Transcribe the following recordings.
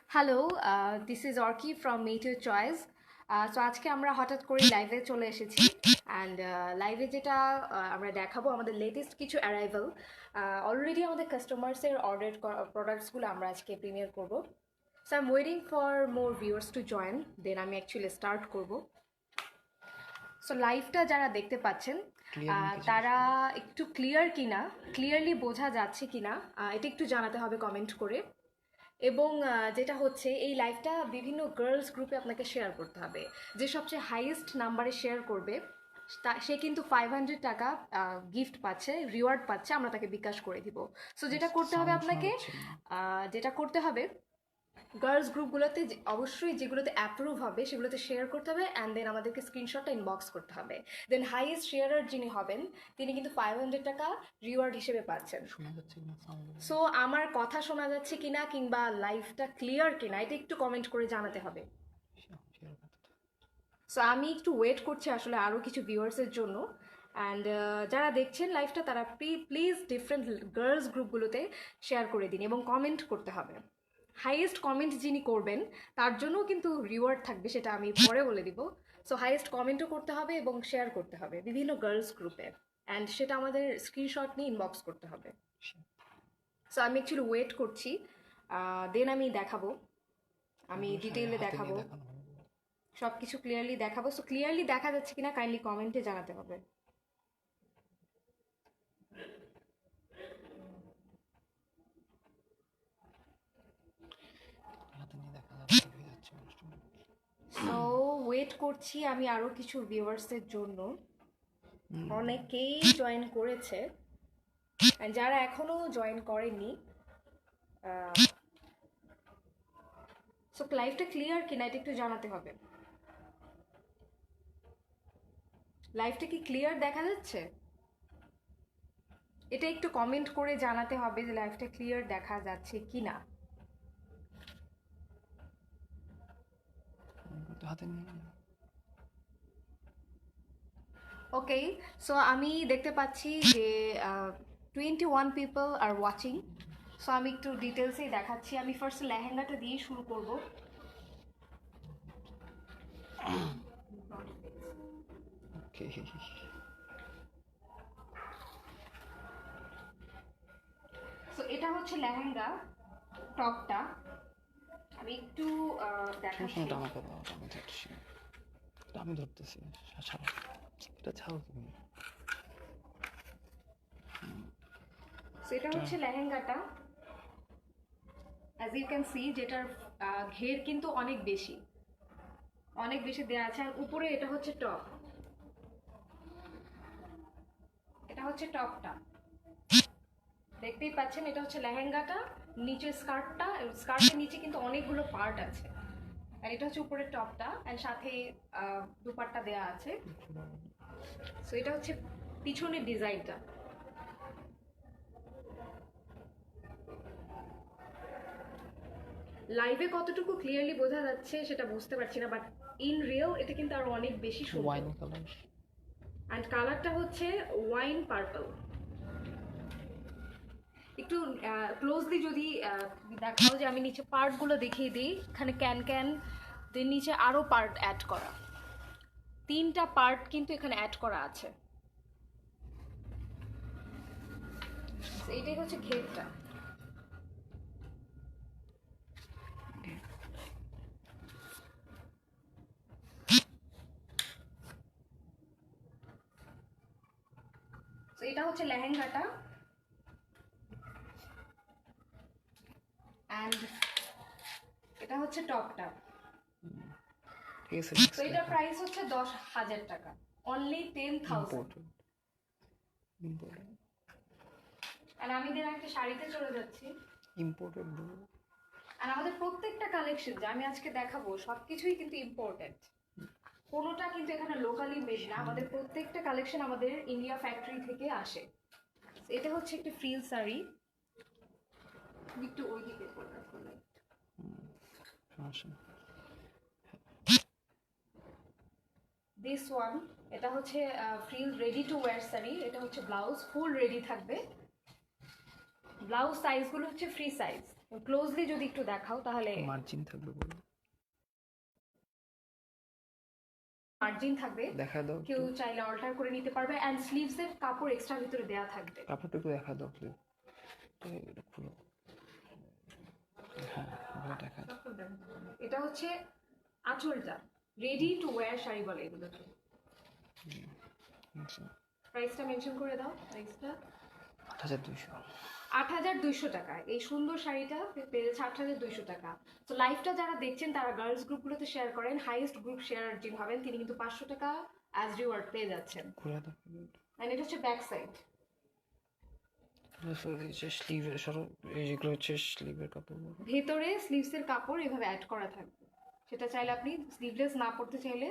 Hello, this is Arki from mate your choice. So আজকে আমরা হঠাৎ করে লাইভে চলে এসেছি অ্যান্ড লাইভে যেটা আমরা দেখাবো আমাদের লেটেস্ট কিছু অ্যারাইভাল। অলরেডি আমাদের কাস্টমার্সের অর্ডার প্রোডাক্টসগুলো আমরা আজকে প্রিমিয়ার করব। So I am waiting for more viewers to join, then আমি অ্যাকচুয়ালি স্টার্ট করব। সো লাইভটা যারা দেখতে পাচ্ছেন তারা একটু ক্লিয়ার কিনা, ক্লিয়ারলি বোঝা যাচ্ছে কিনা এটা একটু জানাতে হবে কমেন্ট করে। এবং যেটা হচ্ছে এই লাইভটা বিভিন্ন গার্লস গ্রুপে আপনাকে শেয়ার করতে হবে। যে সবচেয়ে হাইয়েস্ট নাম্বারে শেয়ার করবে সে কিন্তু 500 টাকা গিফট পাচ্ছে, রিওয়ার্ড পাচ্ছে, আমরা তাকে বিকাশ করে দিব। সো যেটা করতে হবে আপনাকে, যেটা করতে হবে গার্লস গ্রুপগুলোতে অবশ্যই যেগুলোতে অ্যাপ্রুভ হবে সেগুলোতে শেয়ার করতে হবে অ্যান্ড দেন আমাদেরকে স্ক্রিনশটটা ইনবক্স করতে হবে। দেন হাইয়েস্ট শেয়ারার যিনি হবেন তিনি কিন্তু 500 টাকা রিওয়ার্ড হিসেবে পাচ্ছেন। সো আমার কথা শোনা যাচ্ছে কিনা কিংবা লাইভটা ক্লিয়ার কিনা এটা একটু কমেন্ট করে জানাতে হবে। সো আমি একটু ওয়েট করছি আসলে আরও কিছু ভিউয়ার্সের জন্য। অ্যান্ড যারা দেখছেন লাইভটা তারা প্লিজ ডিফারেন্ট গার্লস গ্রুপগুলোতে শেয়ার করে দিন এবং কমেন্ট করতে হবে। হাইয়েস্ট কমেন্ট যিনি করবেন তার জন্যও কিন্তু রিওয়ার্ড থাকবে, সেটা আমি পরে বলে দিব। সো হাইয়েস্ট কমেন্টও করতে হবে এবং শেয়ার করতে হবে বিভিন্ন গার্লস গ্রুপে, অ্যান্ড সেটা আমাদের স্ক্রিনশট নিয়ে ইনবক্স করতে হবে। সো আমি অ্যাকচুয়ালি ওয়েট করছি, দেন আমি দেখাবো, আমি ডিটেইলে দেখাবো, সব কিছু ক্লিয়ারলি দেখাবো। সো ক্লিয়ারলি দেখা যাচ্ছে কিনা কাইন্ডলি কমেন্টে জানাতে হবে। সো ওয়েট করছি আমি আরও কিছু ভিউয়ার্সের জন্য। অনেকেই জয়েন করেছে, যারা এখনো জয়েন করেনি সো লাইভটা ক্লিয়ার কিনা এটা একটু জানাতে হবে। লাইভটা কি ক্লিয়ার দেখা যাচ্ছে এটা একটু কমেন্ট করে জানাতে হবে যে লাইভটা ক্লিয়ার দেখা যাচ্ছে কিনা। ওকে, সো আমি দেখতে পাচ্ছি যে 21 পিপল আর ওয়াচিং। সো আমি একটু ডিটেলসেই দেখাচ্ছি। আমি ফার্স্ট লেহেঙ্গাটা দিয়ে শুরু করব। সো এটা হচ্ছে লেহেঙ্গা টপটা। আমি একটু দেখাচ্ছি। আমি ধরতেছি, এটা ছাড়ো তুমি। সেটা হচ্ছে লেহেঙ্গাটা, অ্যাজ ইউ ক্যান সি, যেটার ঘের কিন্তু অনেক বেশি, অনেক বেশি দেওয়া আছে। আর উপরে এটা হচ্ছে টপ, এটা হচ্ছে টপটা, দেখতেই পাচ্ছেন। এটা হচ্ছে লেহেঙ্গাটা, নিচে স্কার্টটা, স্কার্টের নিচে কিন্তু অনেকগুলো পার্ট আছে। আর এটা হচ্ছে উপরের টপটা, আর সাথে দুপাট্টা দেওয়া আছে। সো এটা হচ্ছে পিছনের ডিজাইনটা। লাইভে কতটুকু ক্লিয়ারলি বোঝা যাচ্ছে সেটা বুঝতে পারছি না, বাট ইন রিয়েল এটা কিন্তু আরো অনেক বেশি সুন্দর। ওয়াইন কালার, অ্যান্ড কালারটা হচ্ছে ওয়াইন পার্পল। একটু ক্লোজলি যদি দেখাও, যে আমি নিচে পার্টগুলো দেখিয়ে দিই। এখানে ক্যান ক্যান, দেন নিচে আরও পার্ট অ্যাড করা, 3টা পার্ট কিন্তু এখানে অ্যাড করা আছে। এইটাই হচ্ছে ঘেরটা। এটা হচ্ছে লেহেঙ্গাটা, অ্যান্ড এটা হচ্ছে টপটা। তো এটা প্রাইস হচ্ছে 10,000 টাকা, অনলি 10,000। আর আমি দেন একটা শাড়িতে চলে যাচ্ছি। ইম্পোর্টেড। আর আমাদের প্রত্যেকটা কালেকশন যে আমি আজকে দেখাবো সবকিছুই কিন্তু ইম্পোর্টেড, কোনোটা কিন্তু এখানে লোকালি মেড না। আমাদের প্রত্যেকটা কালেকশন আমাদের ইন্ডিয়া ফ্যাক্টরি থেকে আসে। এটা হচ্ছে একটা ফ্রিল শাড়ি, একটু ওইদিকে দিস ওয়ান, এটা হচ্ছে frill ready to wire sari. এটা হচ্ছে ব্লাউজ, ফুল রেডি থাকবে। ব্লাউজ সাইজগুলো হচ্ছে ফ্রি সাইজ। ক্লোজলি যদি একটু দেখাও তাহলে মার্জিন থাকবে বলো, মার্জিন থাকবে, দেখা দাও কেউ একটু। চাইলে অল্টার করে নিতে পারবে। অ্যান্ড স্লিভস এর কাপড় এক্সট্রা ভিতরে দেওয়া থাকবে। কাপড়টা একটু দেখা দাও প্লিজ, এটা খুলো। হ্যাঁ এগুলো দেখা দাও। এটা হচ্ছে আঁচলটা, রেডি টু ওয়্যার শাড়ি বলে এগুলোকে। আচ্ছা, প্রাইসটা মেনশন করে দাও। প্রাইসটা 8200। 8,200 টাকা। এই সুন্দর শাড়িটা পেয়ে যাচ্ছে 8,200 টাকা। তো লাইভটা যারা দেখছেন তারা গার্লস গ্রুপগুলোতে শেয়ার করেন। হাইয়েস্ট গ্রুপ শেয়ার যিনি হবেন তিনি কিন্তু 500 টাকা অ্যাজ রিওয়ার্ড পেয়ে যাচ্ছেন। খুলে দাও। অ্যান্ড এটা হচ্ছে ব্যাক সাইড। স্লিভের সরো, এই যেগুলো হচ্ছে স্লিভের কাপড়। ভেতরে স্লিভসের কাপড় এভাবে অ্যাড করা থাকবে। সেটা চাইলে আপনি স্লিভলেস না পরতে চাইলে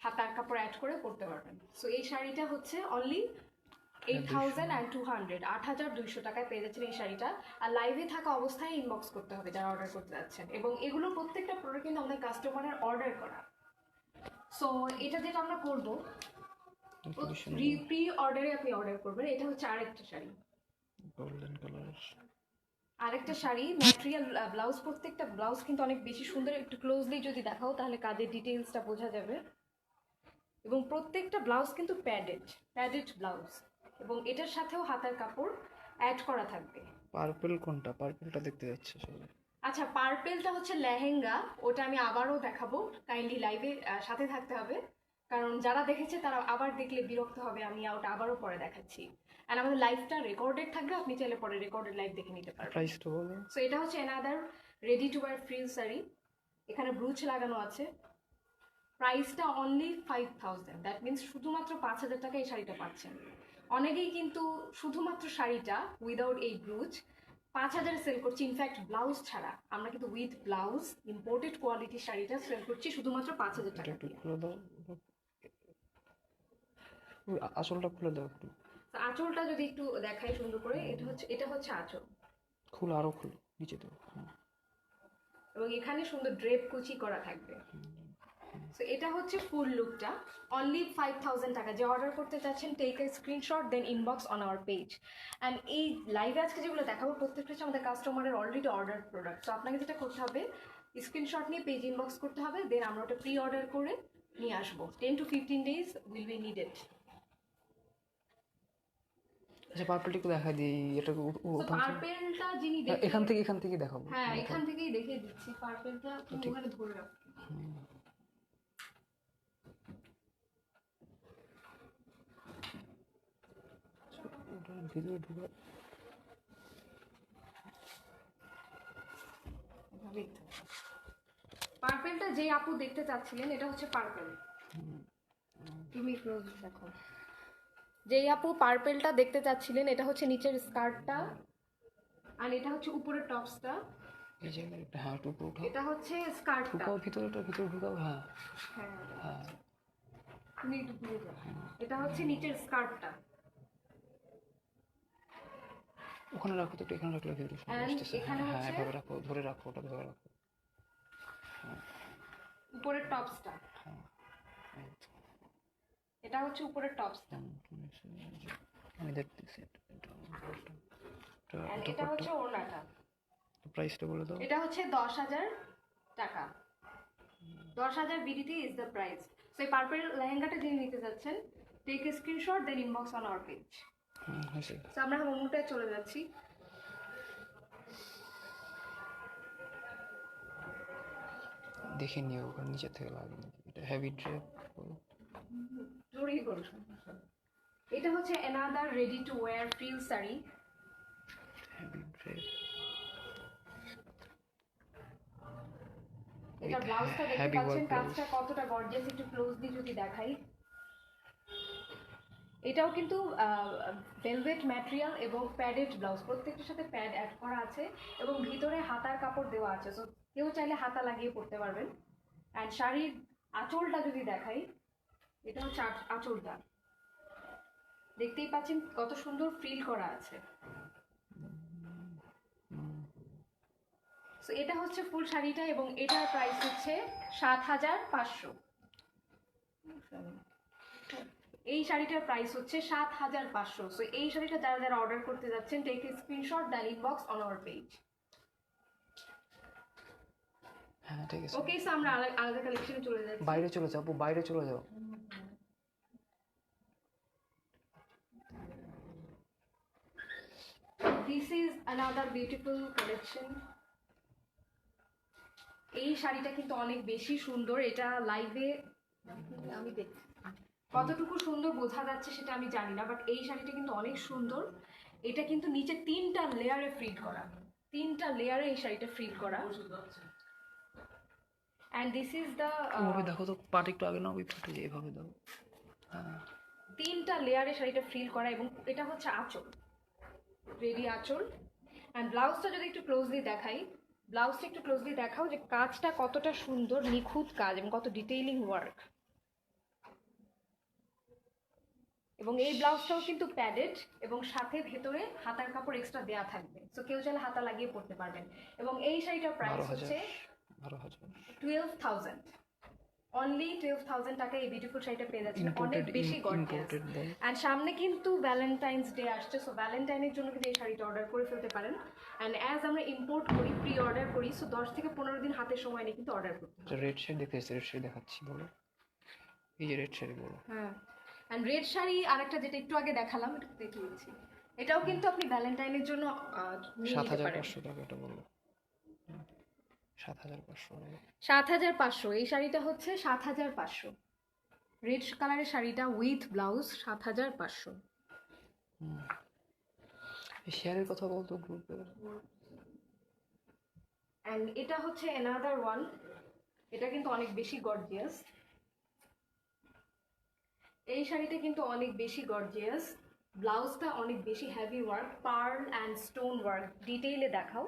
হাতার কাপড় অ্যাড করে পরতে পারবেন। সো এই শাড়িটা হচ্ছে অনলি 8,200, 8,200 টাকায় পেয়ে যাচ্ছেন এই শাড়িটা। আর লাইভে থাকা অবস্থায় ইনবক্স করতে হবে যারা অর্ডার করতে যাচ্ছেন। এবং এগুলো প্রত্যেকটা প্রোডাক্ট কিন্তু আমাদের কাস্টমারের অর্ডার করা। সো এটা যেটা আমরা করবো, প্রি অর্ডারে আপনি অর্ডার করবেন। এটা হচ্ছে আরেকটা শাড়ি, গোল্ডেন কালার। আরেকটা শাড়ি ম্যাটেরিয়াল ব্লাউজ। প্রত্যেকটা ব্লাউজ কিন্তু অনেক বেশি সুন্দর। একটু ক্লোজলি যদি দেখাও তাহলে কাজের ডিটেইলসটা বোঝা যাবে। এবং প্রত্যেকটা ব্লাউজ কিন্তু প্যাডেড ব্লাউজ। এবং এটার সাথেও হাতার কাপড় অ্যাড করা থাকবে। পার্পল কোনটা? পার্পলটা দেখতে যাচ্ছে সবাই। আচ্ছা, পার্পেলটা হচ্ছে লেহেঙ্গা। ওটা আমি আবারও দেখাবো, কাইন্ডলি লাইভে সাথে থাকতে হবে। কারণ যারা দেখেছে তারা আবার দেখলে বিরক্ত হবে। আমি ওটা আবারও পরে দেখাচ্ছি। আর আমাদের লাইভটা রেকর্ডেড থাকবে, আপনি চাইলে পরে রেকর্ডেড লাইভ দেখে নিতে পারবেন। প্রাইসটা বলো। সো এটা হচ্ছে another ready to wire frill sari. এখানে ব্রুচ লাগানো আছে। প্রাইসটা অনলি 5,000। দ্যাট মিনস শুধুমাত্র 5,000 টাকা এই শাড়িটা পাচ্ছেন। অনেকেই কিন্তু শুধুমাত্র শাড়িটা উইদাউট এই ব্রুচ 5,000 সেল করছি। ইনফ্যাক্ট ব্লাউজ ছাড়া আমরা কিন্তু উইথ ব্লাউজ ইম্পোর্টেড কোয়ালিটির শাড়িটা সেল করছি শুধুমাত্র 5,000 এটা টাকা একটু দিয়ে। খুলে দাও, আসলটা খুলে দাও একটু। তো আঁচলটা যদি একটু দেখাই সুন্দর করে, এটা হচ্ছে আঁচল। খুলো, আরো খুলো, নিচে দাও। এবং এখানে সুন্দর ড্রেপ কুচি করা থাকবে। সো এটা হচ্ছে ফুল লুকটা, অনলি 5,000 টাকা। যে অর্ডার করতে চাচ্ছেন টেক এ স্ক্রিনশট দেন inbox on our page. And এই লাইভে আজকে যেগুলো দেখাবো প্রত্যেকটা হচ্ছে আমাদের কাস্টমারের অলরেডি অর্ডার প্রোডাক্ট। তো আপনাকে যেটা করতে হবে, স্ক্রিনশট নিয়ে পেজ ইনবক্স করতে হবে, দেন আমরা ওটা প্রি অর্ডার করে নিয়ে আসবো। 10 to 15 days will be needed. আচ্ছা পার্পলটা একটু দেখা দিই, এটা পার্পেলটা যিনি এখান থেকে দেখাবো। হ্যাঁ, এখান থেকেই দেখিয়ে দিচ্ছি। পার্পেলটা তুমি ওখানে ধরে রাখো। ভিতরে ঢুকা। পার্পেলটা যে আপু দেখতে চাচ্ছিলেন এটা হচ্ছে পার্পেল। তুমি ক্লোজ দেখো। যেই আপু পার্পেলটা দেখতে চাচ্ছিলেন এটা হচ্ছে নিচের স্কার্টটা, আর এটা হচ্ছে উপরের টপসটা। এই যে একটা, হ্যাঁ একটু উঠাও। এটা হচ্ছে স্কার্টটা। ঢুকাও ভিতরে ঢুকাও। হ্যাঁ হ্যাঁ, হ্যাঁ। তুমি একটু দূরে যাও। এটা হচ্ছে নিচের স্কার্টটা। ওখানে রাখো তো, একটু এখানে রাখলে ভিতরে আসতেছে। এখানে হ্যাঁ হচ্ছে এভাবে রাখো, ধরে রাখো, ওটা ধরে রাখো। উপরের টপসটা। এটা হচ্ছে উপরের টপসটা। আমি দেখতেছি। এটা হচ্ছে ওড়নাটা। প্রাইসটা বলে দাও। এটা হচ্ছে 10,000 টাকা। 10,000 BDT is the price. So এই পার্পল লেহেঙ্গাটা যিনি নিতে যাচ্ছেন টেক এ স্ক্রিনশট দেন ইনবক্স অন আওয়ার পেজ। হয়েছে। সো আমরা মোমোটায় চলে যাচ্ছি। দেখে নিও, ওখানে নিচে থেকে লাগে। এটা হেভি ড্রেপ। জোরেই বলো। এটা হচ্ছে another ready to wire frill sari. Heavy drape. এটা ব্লাউজটা দেখতে পাচ্ছেন, কাজটা কতটা গর্জিয়াস। একটু ক্লোজলি যদি দেখাই, এটাও কিন্তু ভেলভেট ম্যাটেরিয়াল এবং প্যাডেড ব্লাউজ। প্রত্যেকটার সাথে প্যাড অ্যাড করা আছে এবং ভিতরে হাতার কাপড় দেওয়া আছে। সো কেউ চাইলে হাতা লাগিয়ে পরতে পারবেন। অ্যান্ড শাড়ির আঁচলটা যদি দেখাই, এটা হচ্ছে আঁচলটা। দেখতেই পাচ্ছেন কত সুন্দর ফ্রিল করা আছে। সো এটা হচ্ছে ফুল শাড়িটা এবং এটার প্রাইস হচ্ছে 7,500। এই শাড়িটার প্রাইস হচ্ছে 7,500। সো এই শাড়িটা যারা যারা অর্ডার করতে যাচ্ছেন টেক এ স্ক্রিনশট দেন ইনবক্স অন আওয়ার পেজ। ঠিক আছে, ওকে, সো আমরা আলাদা কালেকশনে চলে যাচ্ছি। বাইরে চলে যাও আপু, বাইরে চলে যাও। This is another beautiful collection. এই শাড়িটা কিন্তু অনেক বেশি সুন্দর। এটা লাইভে আমি দেখছি কতটুকু সুন্দর বোঝা যাচ্ছে সেটা আমি জানি না, বাট এই শাড়িটা কিন্তু অনেক সুন্দর। এটা কিন্তু নিচে 3টা লেয়ারে ফ্রিট করা, 3টা লেয়ারে এই শাড়িটা ফ্রিট করা। অ্যান্ড দিস ইজ দ্য ওভাবে দেখো তো, পাট একটু আগে না, ওই পাটে যে এভাবে দাও। হ্যাঁ, 3টা লেয়ারে শাড়িটা ফ্রিল করা, এবং এটা হচ্ছে আঁচল, রেডি আঁচল। অ্যান্ড ব্লাউজটা যদি একটু ক্লোজলি দেখাই, ব্লাউজটা একটু ক্লোজলি দেখাও যে কাজটা কতটা সুন্দর, নিখুঁত কাজ এবং কত ডিটেইলিং ওয়ার্ক। এবং এই ব্লাউজটাও কিন্তু প্যাডেড, এবং সাথে ভেতরে হাতার কাপড় এক্সট্রা দেওয়া থাকবে, সো কেউ চাইলে হাতা লাগিয়ে পড়তে পারবেন। এবং এই শাড়িটার প্রাইস 12,000, হচ্ছে 12,000 12,000, অনলি 12,000 টাকায় এই বিউটিফুল শাড়িটা পেয়ে যাচ্ছেন, অনেক বেশি গর্জিয়াস। অ্যান্ড সামনে কিন্তু ভ্যালেন্টাইন্স ডে আসছে, সো ভ্যালেন্টাইনের জন্য কিন্তু এই শাড়িটা অর্ডার করে ফেলতে পারেন। অ্যান্ড অ্যাজ আমরা ইম্পোর্ট করি, প্রি অর্ডার করি, সো 10 থেকে 15 দিন হাতে সময় নিয়ে কিন্তু অর্ডার করতে হবে। রেড শাড়ি দেখতেছি, রেড শাড়ি দেখাচ্ছি, বলো এই যে রেড শাড়ি, বলো। হ্যাঁ, অ্যান্ড রেড শাড়ি আরেকটা যেটা একটু আগে দেখালাম, এটা দেখিয়েছি, এটাও কিন্তু আপনি ভ্যালেন্টাইনের জন্য নিয়ে নিতে পারেন। 7,500 টাকা, এটা বলো। 7,500 টাকা। 7,500, এই শাড়িটা হচ্ছে 7,500, রেড কালারের শাড়িটা উইথ ব্লাউজ 7,500। এই শেয়ারের কথা বলতো গ্রুপে। অ্যান্ড এটা হচ্ছে অ্যানাদার ওয়ান, এটা কিন্তু অনেক বেশি গর্জিয়াস। এই শাড়িটা কিন্তু অনেক বেশি গর্জিয়াস, ব্লাউজটা অনেক বেশি heavy work, pearl and stone work. ডিটেইলে দেখাও,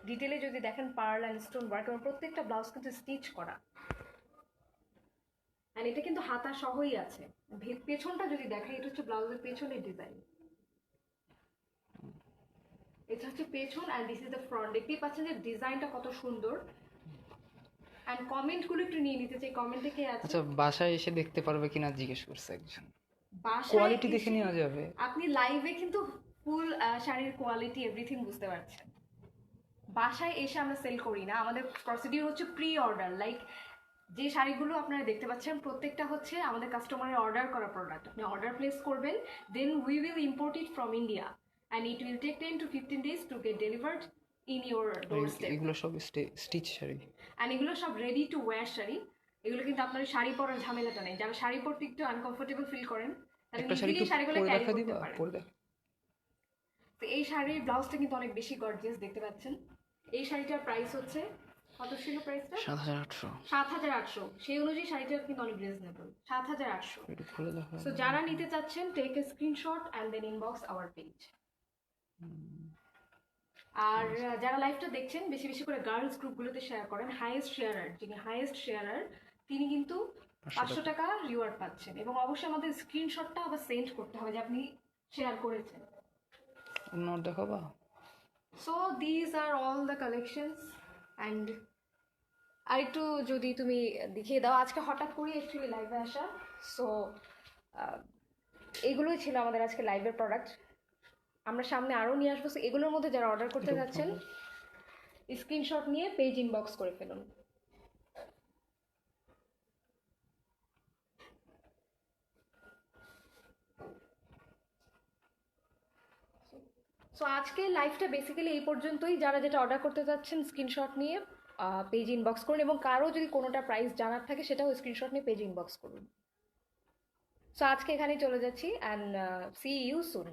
ডিটেইলে যদি দেখেন পার্ল অ্যান্ড স্টোন ওয়ার্ক, এবং প্রত্যেকটা ব্লাউজ কিন্তু স্টিচ করা। অ্যান্ড এটা কিন্তু হাতা সহই আছে। পেছনটা যদি দেখাই, এটা হচ্ছে ব্লাউজের পেছনের ডিজাইন, এটা হচ্ছে পেছন, and this is the front. দেখতেই পাচ্ছেন যে ডিজাইনটা কত সুন্দর। অ্যান্ড কমেন্টগুলো একটু নিয়ে নিতে চাই, কমেন্টে কে আছে। আচ্ছা, বাসায় এসে দেখতে পারবে কিনা জিজ্ঞেস করছে একজন। বাসায় কোয়ালিটি দেখে এসে নেওয়া যাবে। আপনি লাইভে কিন্তু ফুল শাড়ির কোয়ালিটি এভরিথিং বুঝতে পারছেন। বাসায় এসে আমরা সেল করি না, আমাদের প্রসিডিউর হচ্ছে প্রি অর্ডার। লাইক যে শাড়িগুলো আপনারা দেখতে পাচ্ছেন প্রত্যেকটা হচ্ছে আমাদের কাস্টমারের অর্ডার করা প্রোডাক্ট। আপনি অর্ডার প্লেস করবেন, then we will import it from India, and it will take 10 to 15 days to get delivered in your doorstep. এগুলো সব স্টিচ শাড়ি, অ্যান্ড এগুলো সব রেডি টু ওয়্যার শাড়ি। এগুলো কিন্তু আপনার শাড়ি পরার ঝামেলাটা নেই। যারা শাড়ি পরতে একটু আনকমফোর্টেবল ফিল করেন, তাহলে একটা শাড়ি ইজিলি একটু শাড়িগুলো পরে ক্যারি দেখা করতে দিবা, পারেন। পরে দেখা। তো এই শাড়ির ব্লাউজটা কিন্তু অনেক বেশি গর্জিয়াস, দেখতে পাচ্ছেন। এই শাড়িটার প্রাইস হচ্ছে কত ছিল? প্রাইসটা 7,800। 7,800, সেই অনুযায়ী শাড়িটার কিন্তু অনেক রিজনেবল, 7,800। একটু খুলে দেখা। সো যারা নিতে চাচ্ছেন, take a screenshot and then inbox our page. আর যারা লাইভটা দেখছেন, বেশি বেশি করে গার্লস গ্রুপগুলোতে শেয়ার করেন। হাইয়েস্ট শেয়ারার, যিনি হাইয়েস্ট শেয়ারার, তিনি কিন্তু 500 টাকা রিওয়ার্ড পাচ্ছেন। এবং অবশ্যই আমাদের স্ক্রিনশটটা আবার সেন্ড করতে হবে যে আপনি শেয়ার করেছেন। নোট দেখাবা। So these are all the collections. And আর একটু যদি তুমি দেখিয়ে দাও, আজকে হঠাৎ করে অ্যাকচুয়ালি লাইভে আসা। সো এগুলোই ছিল আমাদের আজকে লাইভের প্রোডাক্ট। আমরা সামনে আরও নিয়ে আসবো। এগুলোর মধ্যে যারা অর্ডার করতে যাচ্ছেন, স্ক্রিনশট নিয়ে পেজ ইনবক্স করে ফেলুন। সো আজকে লাইভটা বেসিক্যালি এই পর্যন্তই। যারা যেটা অর্ডার করতে চাচ্ছেন, স্ক্রিনশট নিয়ে পেজ ইনবক্স করুন, এবং কারো যদি কোনোটা প্রাইস জানার থাকে সেটাও স্ক্রিনশট নিয়ে পেজ ইনবক্স করুন। সো আজকে এখানেই চলে যাচ্ছি, অ্যান্ড সি ইউ সুন।